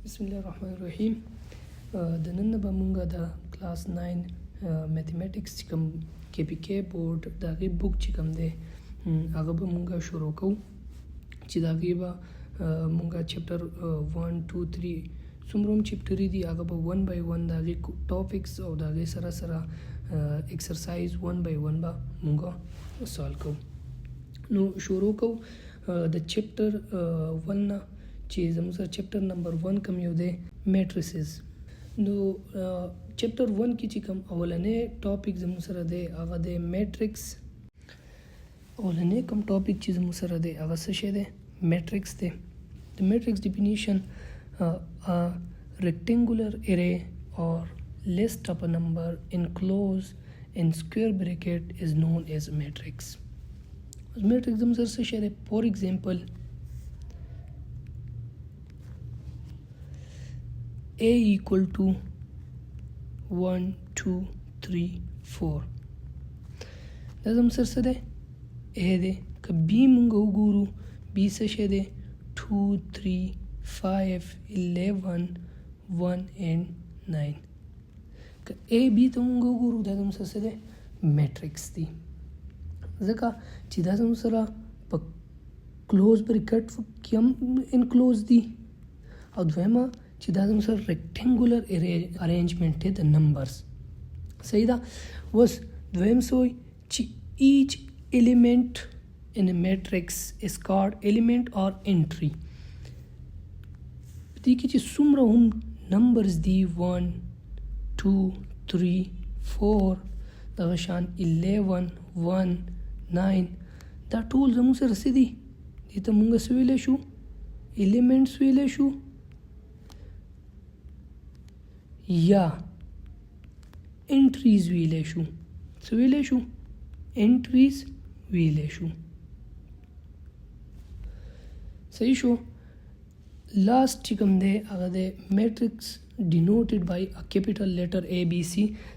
बिस्मिल्लाहिर्रहमानिर्रहीम। د نن به مونږ د کلاس 9 میتھمیټکس چې کوم KPK بورډ د هغې بک چې کوم دی هغه به مونږ شروع کوو چې د هغې به مونږ چپټر 1 2 3 څومره هم چپټرې دي هغه به 1 by 1 د هغې ټاپکس او د هغې سره سره ایکسرسایز 1 by 1 به مونږ سالو کوو. نو شروع کوو د چپټر 1 نه چې زموږ سره چپټر نمبر 1 کوم یو دی میټریسز. نو چپټر 1 کې چې کوم اولنی ټاپک زموږ سره دی هغه دی میټرکس. اولنی کوم ټاپک چې زموږ سره دی هغه څه شی دی؟ میټرکس دی. د میټرکس ډیفینیشن rectangular array or list of a number enclosed in square bracket is known as a matrix. Matrix زموږ سره څه شی دی؟ فور ایگزامپل A equal to 1 2 3 4 دا زموږ سره څه دی؟ A دی. که B مونږ وګورو B څه شی دی؟ 2 3 5 11 1 and 9. که A B ته مونږ وګورو دا زموږ سره څه دی؟ میټرکس دی. ځکه چې دا زموږ سره په کلوز بریکټ کې هم انکلوز دي او دویمه چې دا زموږ سره ریکټنګولر ارینجمنټ دی د نمبرز. صحیح ده. اوس دویم څه وایي چې ایچ element in a matrix is called element or entry. په دې کې چې څومره هم نمبرز دي 1 2 3 4 دغه شان 11 1 9 دا ټول زموږ سره څه دي؟ دې ته مونږ څه ویلی شو؟ ایلیمنټس ویلی شو یا انټریز ویلی شو. څه ویلی شو؟ انټریز ویلی شو. صحیح شو. لاست چې کوم دی هغه دی میټرکس ډینوټډ بای ا کیپیټل لیټر ABC.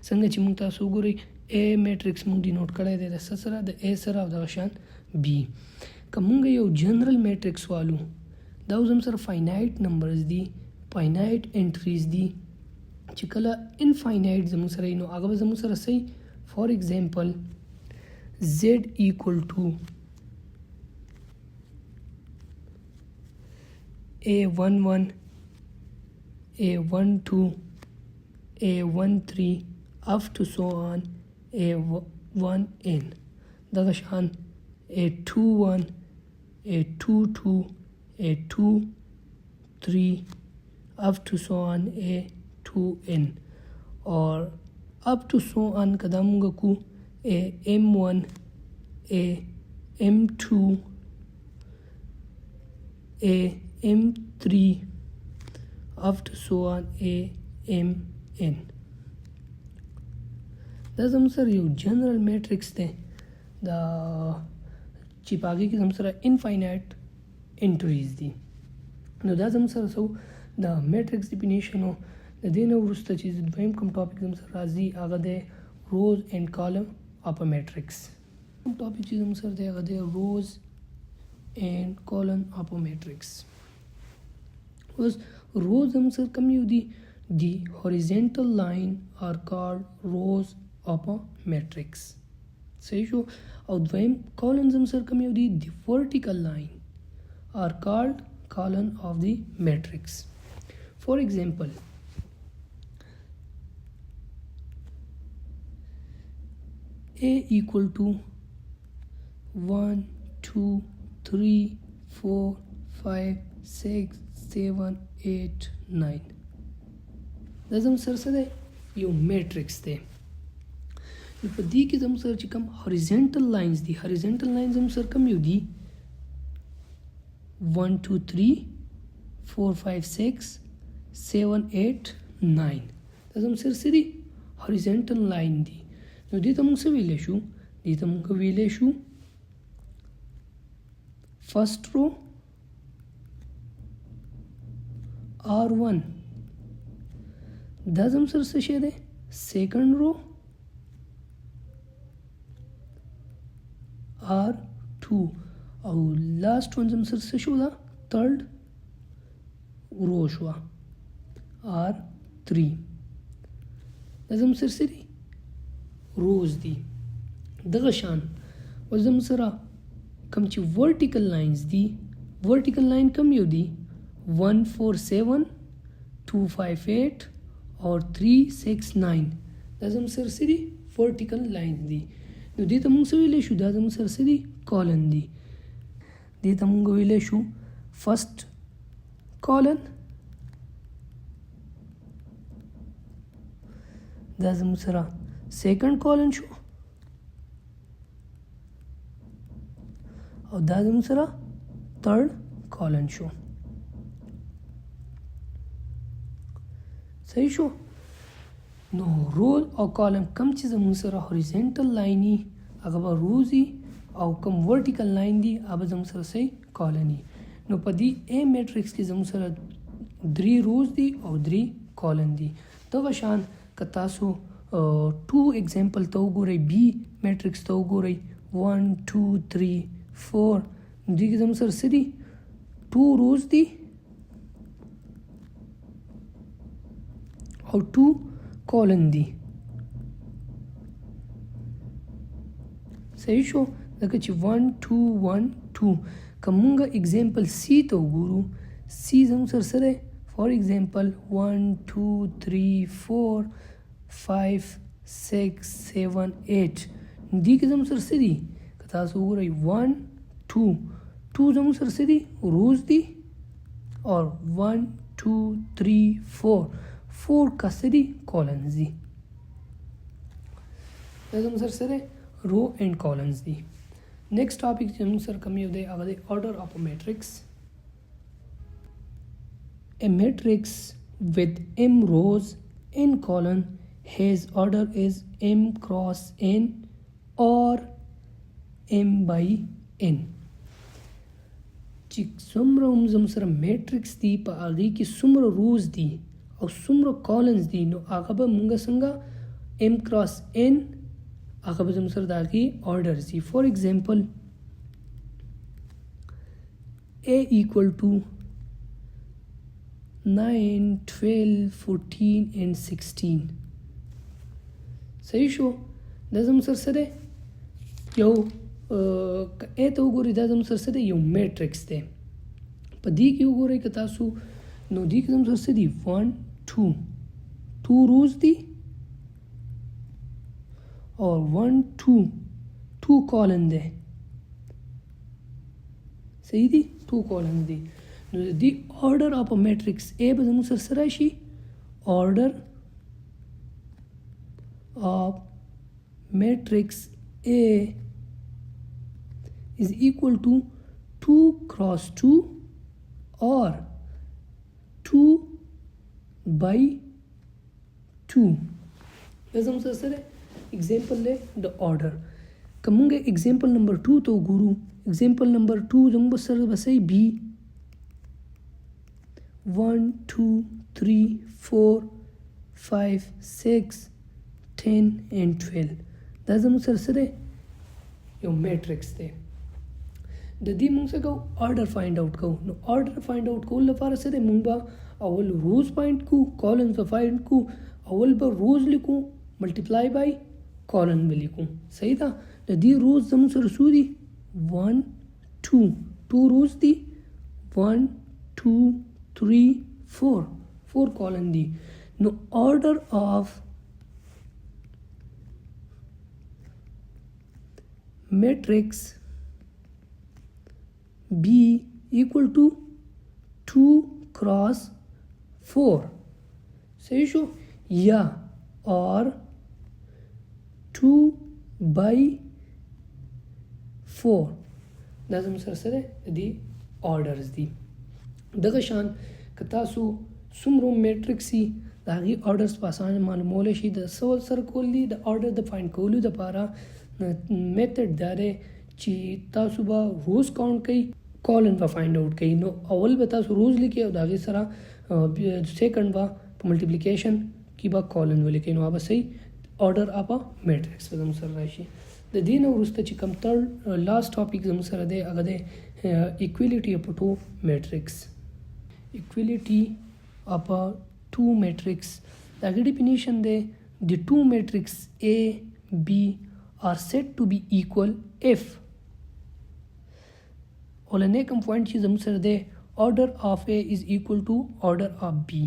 څنګه چې مونږ تاسو وګورئ A میټرکس مونږ ډینوټ کړی دی د څه سره؟ د A سره او دغه شان B. که مونږ یو جنرل میټرکس والو دا اوس هم سره فاینایټ نمبرز دي، فاینایټ انټریز دي. چې کله انفاینایټ زموږ سره نو هغه به زموږ سره صحیح. فار ایگزامپل Z equal to A11 A12 A13 up to so on A1n دغه شان A21 A22 A23 up to so on A2n or up to so on کدا مونږ کو AM1 AM2 AM3 up to so on AMN. دا زموږ سره یو جنرل میټرکس دی دا چې په هغې کې زموږ سره انفاینایټ انټریز دي. نو دا زموږ سره څه د میټرکس ډیفینیشن و. د دې نه وروسته چې دویم کوم ټاپک زموږ سره راځي هغه دی روز اینډ کالم اف ا میټرکس. کوم ټاپک چې زموږ سره دی هغه دی روز اینډ کالم اف ا میټرکس. اوس روز زموږ سره کوم یو دي؟ دی هوریزنټل لاین آر کالډ روز اف ا میټرکس. صحیح شو. او دویم کالم زموږ سره کوم یو دي؟ دی ورټیکل لاین آر کالډ کالم اف دی میټرکس. فار ایگزامپل A equal to 1 2 3 4 5 6 7 8 9 دا زموږ سره څه دی؟ یو میټرکس دی. نو په دې کې زموږ سره چې کوم هوریزنټل لاینز دي، هوریزنټل لاینز زموږ سره کوم یو دي؟ 1 2 3 4 5 6 7 8 9 دا زموږ سره څه دي؟ هوریزنټل لاین دي. نو دې ته مونږ څه ویلی شو؟ دې ته مونږ ویلی شو فرسٹ رو R1 دا زموږ سره څه شی دی؟ سیکنډ رو R2 او لاست ون زموږ سره څه شو؟ دا تھرډ رو شوه. R3 دا زموږ سره څه دي روز دي دغه شان اوس زموږ سره کوم چې ورټیکل لاینز دي ورټیکل لاین کوم یو دي 147 258 اور 369 دا زموږ سره څه دي ورټیکل لاینز دي نو دې ته موږ څه ویلی شو دا زموږ سره څه دي کالن دي دې ته موږ ویلی شو فرست کالن دا زموږ سره سیکنډ کالن شو او دا زموږ سره تھرډ کالن شو صحیح شو نو رول او کالم کم چې زموږ سره هوریزنټل لاین وي هغه به روز وي او کم ورټیکل لاین دي هغه زموږ سره صحیح کالن وي نو په دې A میټرکس کې زموږ سره 3 روز دي او 3 کالن دي دغه شان که تاسو 2 اگزامپل ته وګورئ B میټرکس ته وګورئ 1 2 3 4 دې کې زموږ سره څه دي 2 روز دي او 2 کالن دي صحیح شو لکه چې 1 2 1 2 که مونږ اگزامپل C ته وګورو C زموږ سره څه دی فار اگزامپل 1 2 3 4 5 6 7 8 دې کې زموږ سره څه دي که تاسو وګورئ 1 2 2 زموږ سره څه دي روز دي اور 1 2 3 4 4 کا څه دي کالنز دي دا زموږ سره څه دی رو اینڈ کالنز دي نیکسٹ ټاپک چې موږ سره کوم یو دی هغه دی order of a matrix a matrix with m rows n column his order is m cross n or m by n چې څومره زموږ سره میټرکس دي په هغې کې څومره روز دي او څومره کالنز دي نو هغه به مونږ څنګه m cross n هغه به زموږ سره د هغې آرډرز دي فار ایگزامپل A equal to 9 12 14 and 16 صحیح شو دا زموږ سره څه دی یو A ته وګورئ دا زموږ سره څه دی یو میټرکس دی په دې کې وګورئ که تاسو نو دې کې زموږ سره څه دي 1 2 2 روز دي اور 1 2 2 کالن دی صحیح دي 2 کالن دي نو د order of a matrix A به زموږ سره څه راشي order of matrix A is equal to 2 cross 2 or 2 by 2 دا زموږ سره سره example له د order که مونږ example number 2 ته وګورو example number 2 زموږ سره بسې B 1 2 3 4 5 6 10 and 12 دا زموږ سره سره یو میټرکس دی د دې مونږ څه کوو آرډر فایند آوټ کوو نو آرډر فایند آوټ کولو لپاره څه دی مونږ به اول روز فایند کوو کالنز به فایند کوو اول به روز لیکو ملټیپلای بای کالن به لیکو صحیح ده د دې روز زموږ سره څو دي 1 2 2 روز دي 1 2 3 4 4 کالن دي نو آرډر آف matrix B equal to 2 cross 4 صحیح شو یا اور 2 by 4 دا زموږ سره سره دي آرډرز دي دغه شان که تاسو څومره میټرکس وي د هغې آرډرز په اسانه معلومولی شي د څه سره کول دي د آرډر د فایند کولو دپاره میتھډ دا دی چې تاسو به روز کاونټ کوئ کالن به فایند آوټ کوئ نو اول به تاسو روز لیکئ او د هغې سره سیکنډ به په ملټیپلیکیشن کې به کالن ولیکئ نو به صحیح آرډر اف ا میټرکس به زموږ سره راشي د دې نه وروسته چې کوم تھرډ لاست ټاپک زموږ سره دی هغه دی equality of two matrix equality of two 2 matrix داغه definition دی the two matrix A B are said to be equal if ولنه کوم پوینټ چې زموږ سره دی order of A is equal to order of B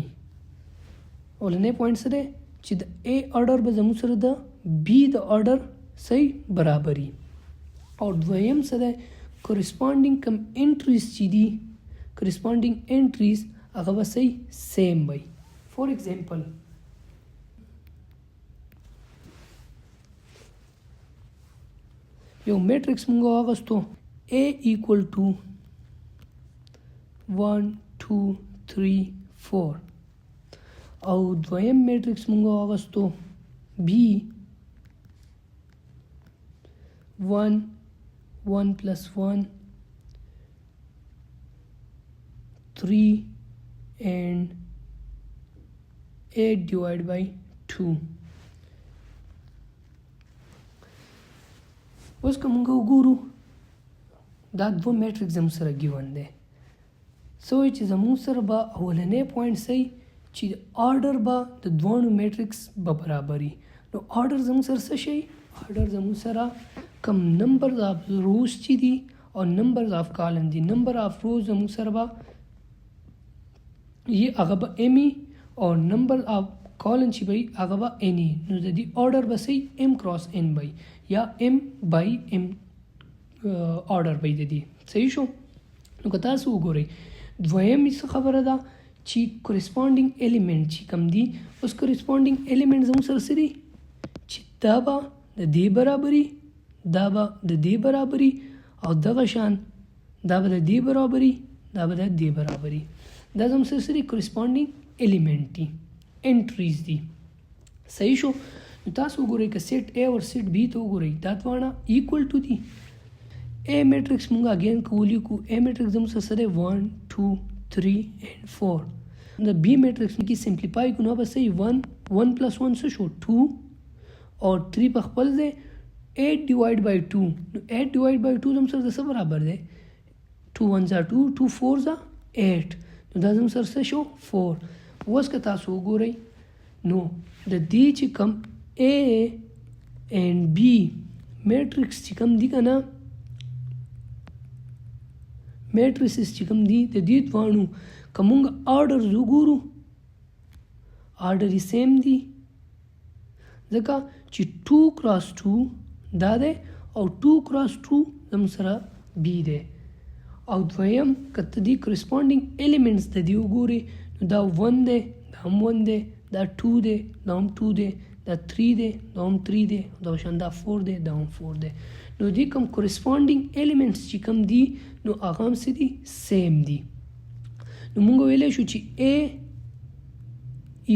ولنه پوینټ سره چې د A order به زموږ سره د B د order صحیح برابري او دویم سره corresponding کوم entries چې دي corresponding entries هغه به صحیح same وي. For example یو میټرکس موږ واغستو A equal to 1 2 3 4 او دویم میټرکس موږ واغستو B 1 1 plus 1 3 and 8 divided by 2 اوس که موږ وګورو دا دوه میټرکس زموږ سره ګیون دی سو چې زموږ سره به اولنی پوینټ صحیح چې آرډر به د دوه میټرکس به برابري نو آرډر زموږ سره څه شي آرډر زموږ سره کم نمبرز آف روز چې دي او نمبرز آف کالم دي نمبر آف روز زموږ سره به یې هغه به امی او نمبر آف کالم چې به هغه به اني نو د دې آرډر به صحیح ام کراس ان وي یا ام بای ام آرډر به د دې صحیح شو نو که تاسو وګورئ دویم څه خبره ده چې کورسپونډینګ الیمنٹ چې کم دي اوس کورسپونډینګ الیمنٹ زموږ سره څه دي چې دا به د دې برابري دا به د دې برابري او دغه شان دا به د دې برابري دا به د دې برابري دا زموږ سره کورسپونډینګ الیمنٹ دي انټریز دي صحیح شو نو تاسو وګورئ که سیټ A او سیټ B ته وګورئ دا دواړه ایکول ټو دي A میټرکس موږ اگین کولی کو A میټرکس زموږ سره 1 2 3 and 4 د B میټرکس کې سمپلیفای کو نو به صحیح 1 1 plus 1 څه شو 2 اور 3 په خپل ځای 8 divided by 2 نو 8 divided by 2 زموږ سره څه برابر دی 2 1 2 2 4 8 نو دا زموږ سره څه شو 4 اوس که تاسو وګورئ نو د دې چې کم A and B میټرکس چې کم دي که نه میټریسز چې کوم دي د دې دواړو که موږ آرډرز وګورو آرډر یې سیم دي ځکه چې 2 کراس 2 دا دی او 2 کراس 2 زموږ سره بي دی او دویم که ته دې کرسپونډینګ ایلیمنټس د دې وګورې نو دا 1 دی دا هم 1 دی دا 2 دی دا هم 2 دی دا 3 دی دا هم 3 دی دا شان دا 4 دی دا هم 4 دی نو دې کوم کرسپونډینګ ایلیمنټس چې کوم دي نو هغه هم څه دي سیم دي نو موږ ویلی شو چې A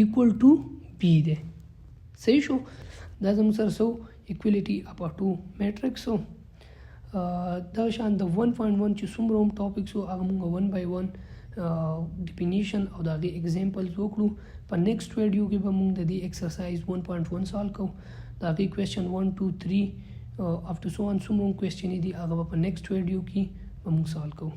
equal to B دی صحیح شو دا زموږ سره څه equality about two matrix so دا شان د 1.1 چې څومره هم ټاپکس وو هغه موږ 1 by 1 definition او د هغې examples وکړو په next ویډیو کې به موږ د دې exercise 1.1 سالو کوو د هغې question 1 2 3 after so on څومره کوېسچنې دي هغه به په next ویډیو کې به موږ سالو کوو